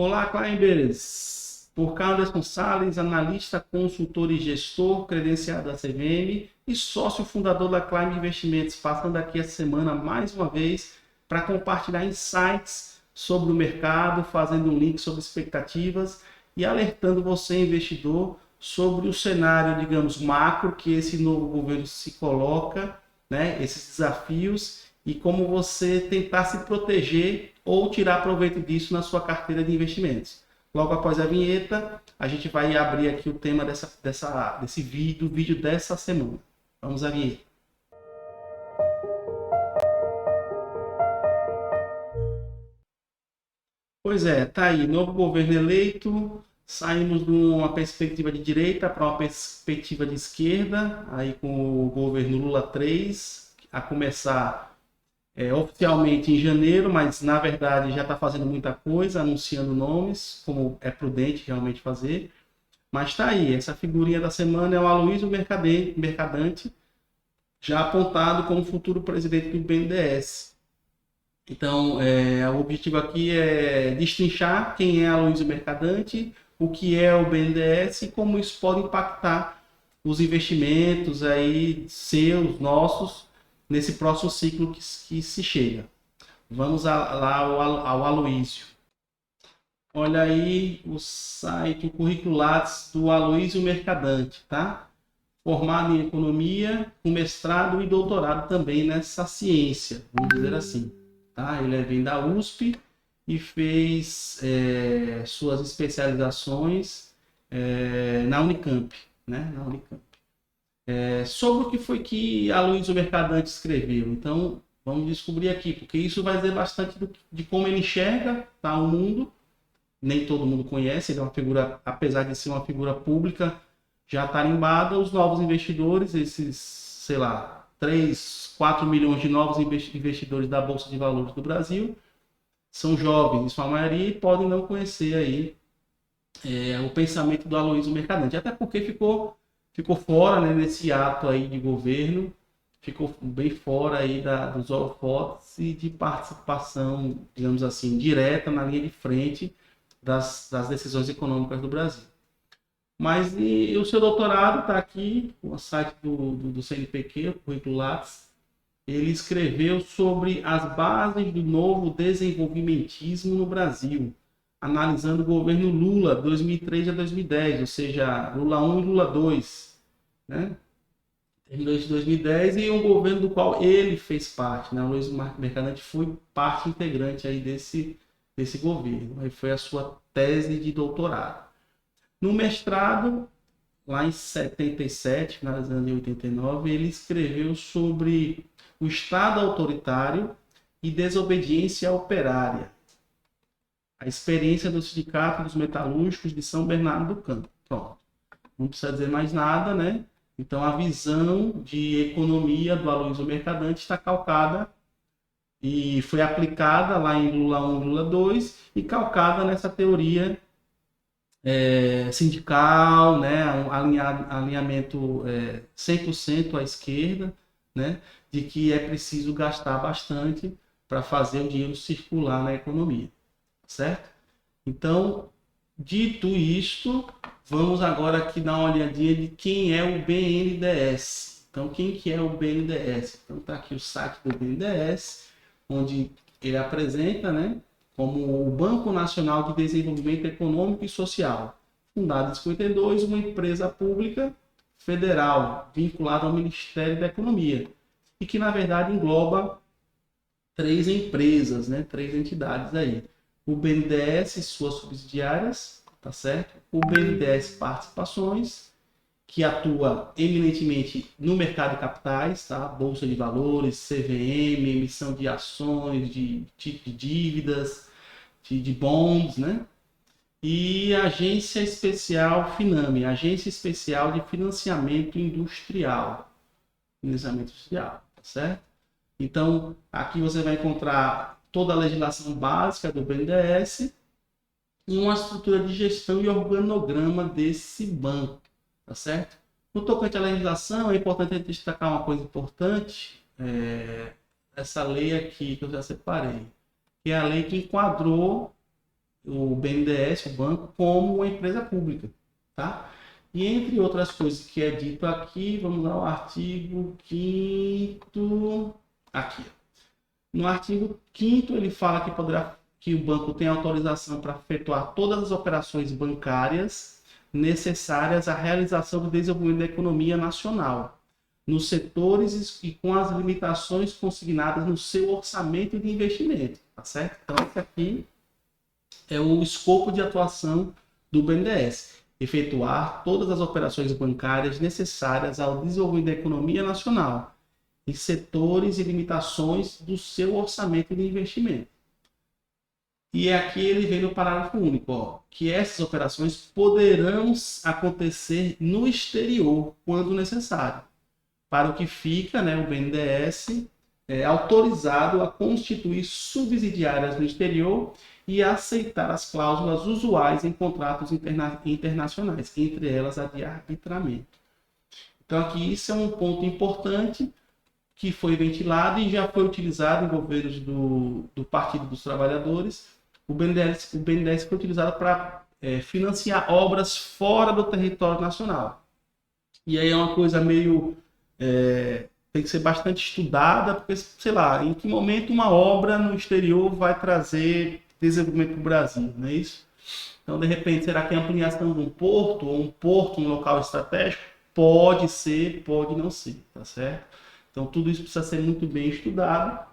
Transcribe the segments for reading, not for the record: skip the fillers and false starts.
Olá, climbers! Por Anderson Sales, analista, consultor e gestor, credenciado da CVM e sócio fundador da Climb Investimentos, passando aqui essa semana mais uma vez para compartilhar insights sobre o mercado, fazendo um link sobre expectativas e alertando você, investidor, sobre o cenário, digamos, macro que esse novo governo se coloca, né? Esses desafios e como você tentar se proteger ou tirar proveito disso na sua carteira de investimentos. Logo após a vinheta, a gente vai abrir aqui o tema desse vídeo dessa semana. Vamos à vinheta. Pois é, tá aí, novo governo eleito, saímos de uma perspectiva de direita para uma perspectiva de esquerda, aí com o governo Lula 3, a começar oficialmente em janeiro, mas na verdade já está fazendo muita coisa, anunciando nomes, como é prudente realmente fazer. Mas está aí, essa figurinha da semana é o Aloysio Mercadante, já apontado como futuro presidente do BNDES. Então, o objetivo aqui é destrinchar quem é Aloysio Mercadante, o que é o BNDES e como isso pode impactar os investimentos aí seus, nossos, nesse próximo ciclo que se chega. Vamos lá ao Aloysio. Olha aí o site, o currículo Lattes do Aloysio Mercadante, tá? Formado em economia, com mestrado e doutorado também nessa ciência, vamos dizer assim. Tá? Ele vem da USP e fez suas especializações na Unicamp, né? Na Unicamp. Sobre o que foi que Aloysio Mercadante escreveu. Então, vamos descobrir aqui, porque isso vai dizer bastante de como ele enxerga, tá, o mundo. Nem todo mundo conhece, ele é uma figura, apesar de ser uma figura pública, já tarimbada. Os novos investidores, esses, sei lá, 3, 4 milhões de novos investidores da Bolsa de Valores do Brasil, são jovens, em sua maioria, e podem não conhecer aí o pensamento do Aloysio Mercadante, até porque ficou fora, né, nesse ato aí de governo, ficou bem fora aí dos holofotes e de participação, digamos assim, direta na linha de frente das decisões econômicas do Brasil. Mas o seu doutorado está aqui, no site do CNPq, o currículo Lattes. Ele escreveu sobre as bases do novo desenvolvimentismo no Brasil, analisando o governo Lula 2003 a 2010, ou seja, Lula 1 e Lula 2, né? Terminou em 2010 e um governo do qual ele fez parte, né? O Aloysio Mercadante foi parte integrante aí desse governo. Aí foi a sua tese de doutorado. No mestrado, lá em 77, finalizando em 89, ele escreveu sobre o Estado autoritário e desobediência operária. A experiência do Sindicato dos Metalúrgicos de São Bernardo do Campo. Pronto. Não precisa dizer mais nada, né? Então, a visão de economia do Aloysio Mercadante está calcada e foi aplicada lá em Lula 1 e Lula 2 e calcada nessa teoria sindical, né, alinhamento 100% à esquerda, né, de que é preciso gastar bastante para fazer o dinheiro circular na economia, certo? Então, dito isto, vamos agora aqui dar uma olhadinha de quem é o BNDES. Então, quem que é o BNDES? Então, está aqui o site do BNDES, onde ele apresenta, né, como o Banco Nacional de Desenvolvimento Econômico e Social, fundado em 52, uma empresa pública federal vinculada ao Ministério da Economia, e que na verdade engloba 3 empresas, né, 3 entidades aí. O BNDES e suas subsidiárias, tá certo? O BNDES Participações, que atua eminentemente no mercado de capitais, tá? Bolsa de valores, CVM, emissão de ações, de dívidas, de bonds, né? E a Agência Especial Finame, Agência Especial de Financiamento Industrial. Financiamento Industrial, tá certo? Então, aqui você vai encontrar toda a legislação básica do BNDES e uma estrutura de gestão e organograma desse banco, tá certo? No tocante à legislação, é importante destacar uma coisa importante, essa lei aqui que eu já separei, que é a lei que enquadrou o BNDES, o banco, como uma empresa pública, tá? E entre outras coisas que é dito aqui, vamos ao artigo 5º, aqui. No artigo 5º ele fala que o banco tem autorização para efetuar todas as operações bancárias necessárias à realização do desenvolvimento da economia nacional, nos setores e com as limitações consignadas no seu orçamento de investimento, tá certo? Então, esse aqui é o escopo de atuação do BNDES, efetuar todas as operações bancárias necessárias ao desenvolvimento da economia nacional, em setores e limitações do seu orçamento de investimento. E aqui ele vem no parágrafo único, ó, que essas operações poderão acontecer no exterior, quando necessário, para o que fica, né, o BNDES autorizado a constituir subsidiárias no exterior e a aceitar as cláusulas usuais em contratos internacionais, entre elas a de arbitramento. Então aqui isso é um ponto importante que foi ventilado e já foi utilizado em governos do Partido dos Trabalhadores. O BNDES foi utilizado para financiar obras fora do território nacional. E aí é uma coisa meio... tem que ser bastante estudada, porque, sei lá, em que momento uma obra no exterior vai trazer desenvolvimento para o Brasil, não é isso? Então, de repente, será que a ampliação de um porto, ou um porto, um local estratégico? Pode ser, pode não ser, tá certo? Então, tudo isso precisa ser muito bem estudado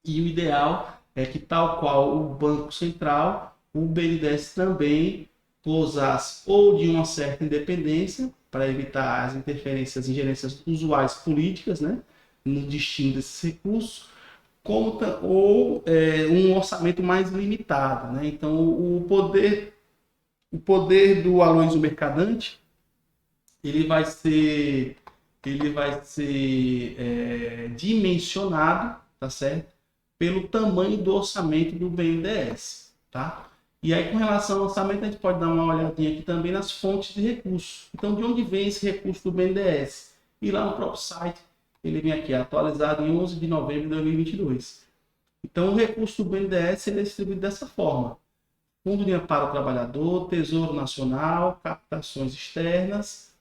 e o ideal é que, tal qual o Banco Central, o BNDES também gozasse ou de uma certa independência para evitar as ingerências usuais políticas, né, no destino desses recursos, ou um orçamento mais limitado, né? Então, o poder do Aloysio Mercadante, ele vai ser dimensionado, tá certo? Pelo tamanho do orçamento do BNDES, tá? E aí, com relação ao orçamento, a gente pode dar uma olhadinha aqui também nas fontes de recursos. Então, de onde vem esse recurso do BNDES? E lá no próprio site, ele vem aqui, atualizado em 11 de novembro de 2022. Então, o recurso do BNDES ele é distribuído dessa forma. Fundo de Amparo ao Trabalhador, Tesouro Nacional, captações externas,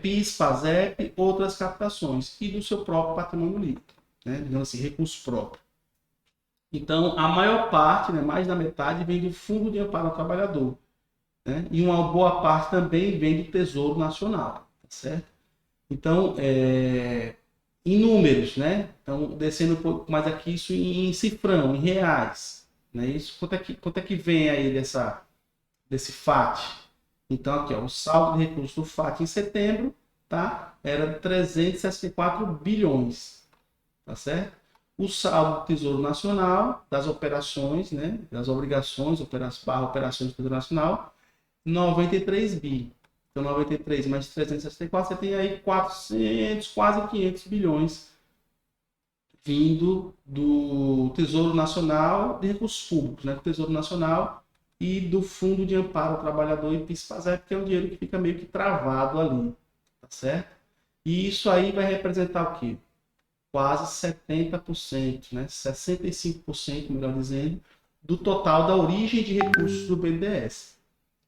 PIS, PASEP, outras captações, e do seu próprio patrimônio líquido, né? Digamos assim, recurso próprio. Então, a maior parte, né, mais da metade, vem do Fundo de Amparo ao Trabalhador, né? E uma boa parte também vem do Tesouro Nacional, tá certo? Então, em números, né? Então, descendo um pouco mais aqui, isso em cifrão, em reais, né? Isso, quanto é que vem aí desse FAT? Então, aqui, ó, o saldo de recursos do FAT em setembro, tá? Era 364 bilhões, tá certo? O saldo do Tesouro Nacional, das operações, né, das obrigações, operações do Tesouro Nacional, 93 bi. Então, 93 mais 364, você tem aí 400, quase 500 bilhões vindo do Tesouro Nacional de recursos públicos, né, do Tesouro Nacional e do Fundo de Amparo ao Trabalhador e PIS/PASEP, que é um dinheiro que fica meio que travado ali, tá certo? E isso aí vai representar o quê? Quase 70%, né? 65%, melhor dizendo, do total da origem de recursos do BNDES.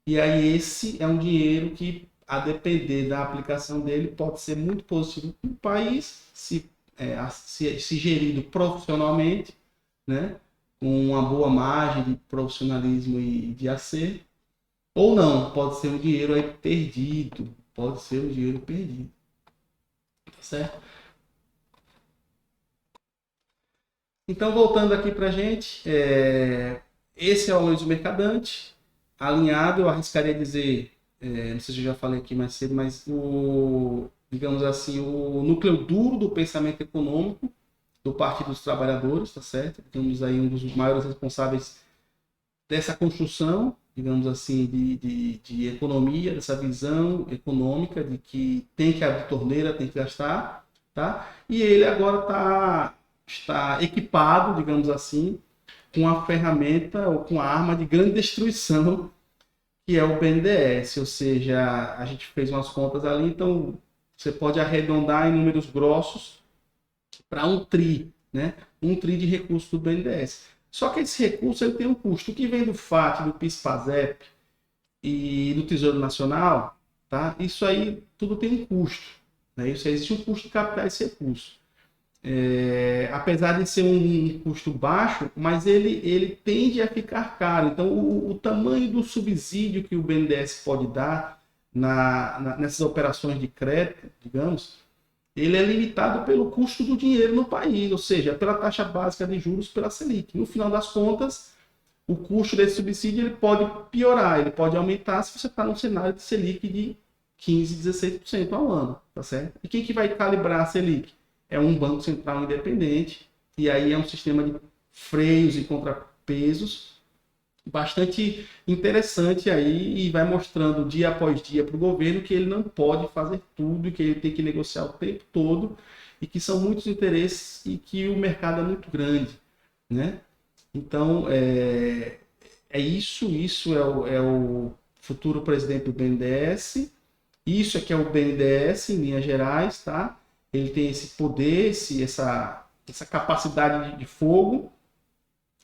E aí esse é um dinheiro que, a depender da aplicação dele, pode ser muito positivo para o país, se gerido profissionalmente, né? Com uma boa margem de profissionalismo e de acerto, ou não, pode ser um dinheiro aí perdido, tá certo? Então, voltando aqui para a gente, esse é o Aloysio Mercadante, alinhado, eu arriscaria dizer, não sei se eu já falei aqui mais cedo, mas digamos assim, o núcleo duro do pensamento econômico do Partido dos Trabalhadores, tá certo? Digamos aí um dos maiores responsáveis dessa construção, digamos assim, de economia, dessa visão econômica de que tem que abrir torneira, tem que gastar, tá? E ele agora está equipado, digamos assim, com a ferramenta ou com a arma de grande destruição, que é o BNDES, ou seja, a gente fez umas contas ali, então você pode arredondar em números grossos para 1 tri, né? 1 tri de recursos do BNDES. Só que esse recurso ele tem um custo. O que vem do FAT, do PIS/PASEP e do Tesouro Nacional, tá? Isso aí tudo tem um custo, né? Isso aí, existe um custo de captar esse recurso. Apesar de ser um custo baixo, mas ele tende a ficar caro. Então, o tamanho do subsídio que o BNDES pode dar nessas operações de crédito, digamos, ele é limitado pelo custo do dinheiro no país, ou seja, pela taxa básica de juros, pela Selic. No final das contas, o custo desse subsídio ele pode piorar, ele pode aumentar se você está num cenário de Selic de 15%, 16% ao ano, tá certo? E quem que vai calibrar a Selic? É um banco central independente, e aí é um sistema de freios e contrapesos bastante interessante aí, e vai mostrando dia após dia para o governo que ele não pode fazer tudo, que ele tem que negociar o tempo todo, e que são muitos interesses e que o mercado é muito grande, né? Então, isso é o futuro presidente do BNDES, isso aqui é o BNDES em linhas gerais, tá? Ele tem esse poder, essa capacidade de fogo,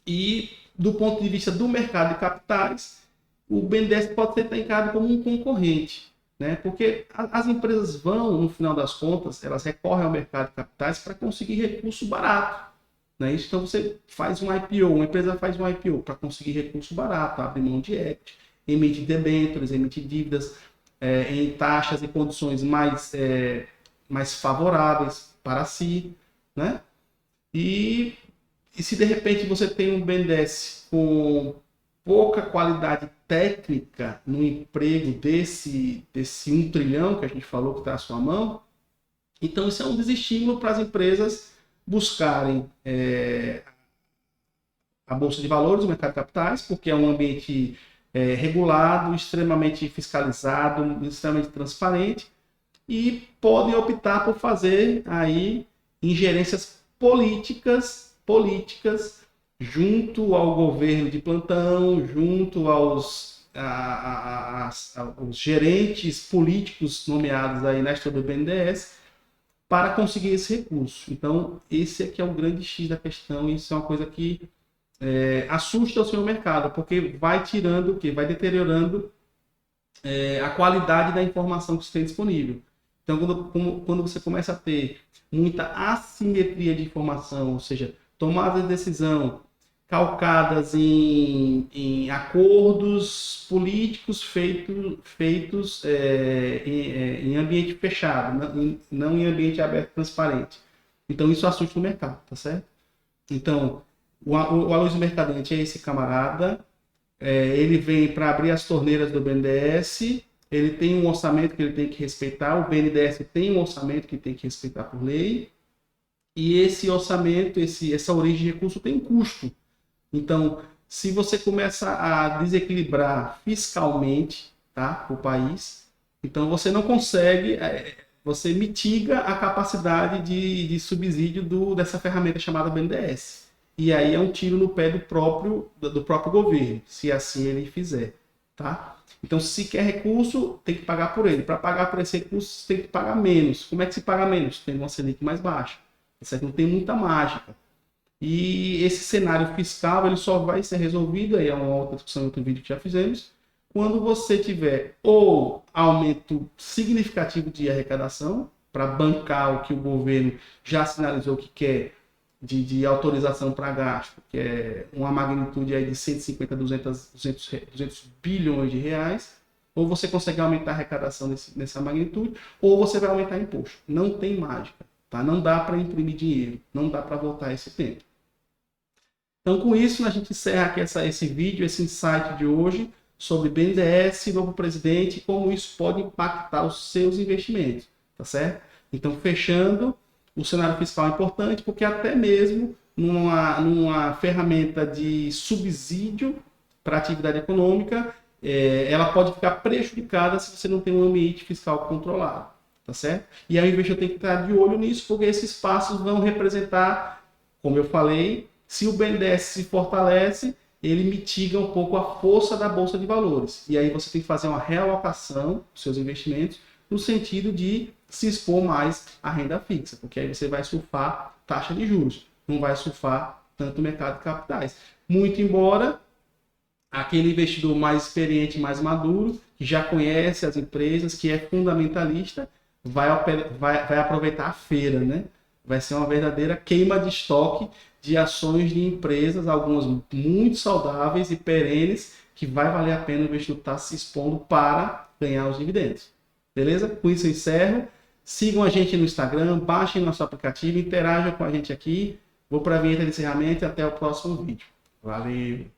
e do ponto de vista do mercado de capitais, o BNDES pode ser encarado como um concorrente, né? Porque as empresas vão, no final das contas, elas recorrem ao mercado de capitais para conseguir recurso barato, né? Então você faz um IPO, uma empresa faz um IPO para conseguir recurso barato, abre mão de equity, emite debêntures, emite dívidas em taxas e condições mais favoráveis para si, né? E se de repente você tem um BNDES com pouca qualidade técnica no emprego desse 1 trilhão que a gente falou que está à sua mão, então isso é um desestímulo para as empresas buscarem a Bolsa de Valores, o mercado de capitais, porque é um ambiente regulado, extremamente fiscalizado, extremamente transparente, e podem optar por fazer aí ingerências políticas junto ao governo de plantão, junto aos gerentes políticos nomeados aí na história do BNDES, para conseguir esse recurso. Então, esse aqui é o grande X da questão, e isso é uma coisa que assusta o seu mercado, porque vai tirando o quê? Vai deteriorando a qualidade da informação que você tem disponível. Então, quando você começa a ter muita assimetria de informação, ou seja, tomadas de decisão calcadas em acordos políticos feitos em ambiente fechado, não em ambiente aberto e transparente. Então, isso assusta o mercado, tá certo? Então, o Aloysio Mercadante é esse camarada, ele vem para abrir as torneiras do BNDES, ele tem um orçamento que ele tem que respeitar, o BNDES tem um orçamento que tem que respeitar por lei, e esse orçamento, essa origem de recurso tem um custo. Então, se você começa a desequilibrar fiscalmente, tá, o país, então você não consegue, você mitiga a capacidade de subsídio dessa ferramenta chamada BNDES. E aí é um tiro no pé do próprio governo, se assim ele fizer, tá? Então, se quer recurso, tem que pagar por ele. Para pagar por esse recurso, tem que pagar menos. Como é que se paga menos? Tem uma Selic mais baixa. Isso aqui não tem muita mágica. E esse cenário fiscal ele só vai ser resolvido, aí é uma outra discussão, outro vídeo que já fizemos, quando você tiver ou aumento significativo de arrecadação, para bancar o que o governo já sinalizou que quer de autorização para gasto, que é uma magnitude aí de 150 a 200 bilhões de reais, ou você consegue aumentar a arrecadação nessa magnitude, ou você vai aumentar imposto. Não tem mágica, tá? Não dá para imprimir dinheiro, não dá para voltar esse tempo. Então, com isso, a gente encerra aqui esse vídeo, esse insight de hoje sobre BNDES, novo presidente, e como isso pode impactar os seus investimentos, tá certo? Então, fechando, o cenário fiscal é importante porque até mesmo numa ferramenta de subsídio para a atividade econômica, ela pode ficar prejudicada se você não tem um ambiente fiscal controlado, tá certo? E aí o investidor tem que estar de olho nisso, porque esses passos vão representar, como eu falei, se o BNDES se fortalece, ele mitiga um pouco a força da Bolsa de Valores. E aí você tem que fazer uma realocação dos seus investimentos no sentido de se expor mais à renda fixa, porque aí você vai surfar taxa de juros, não vai surfar tanto no mercado de capitais. Muito embora aquele investidor mais experiente, mais maduro, que já conhece as empresas, que é fundamentalista, vai aproveitar a feira, né? Vai ser uma verdadeira queima de estoque de ações de empresas, algumas muito saudáveis e perenes, que vai valer a pena o investidor estar se expondo para ganhar os dividendos. Beleza? Com isso eu encerro. Sigam a gente no Instagram, baixem nosso aplicativo, interajam com a gente aqui. Vou para a vinheta de encerramento e até o próximo vídeo. Valeu!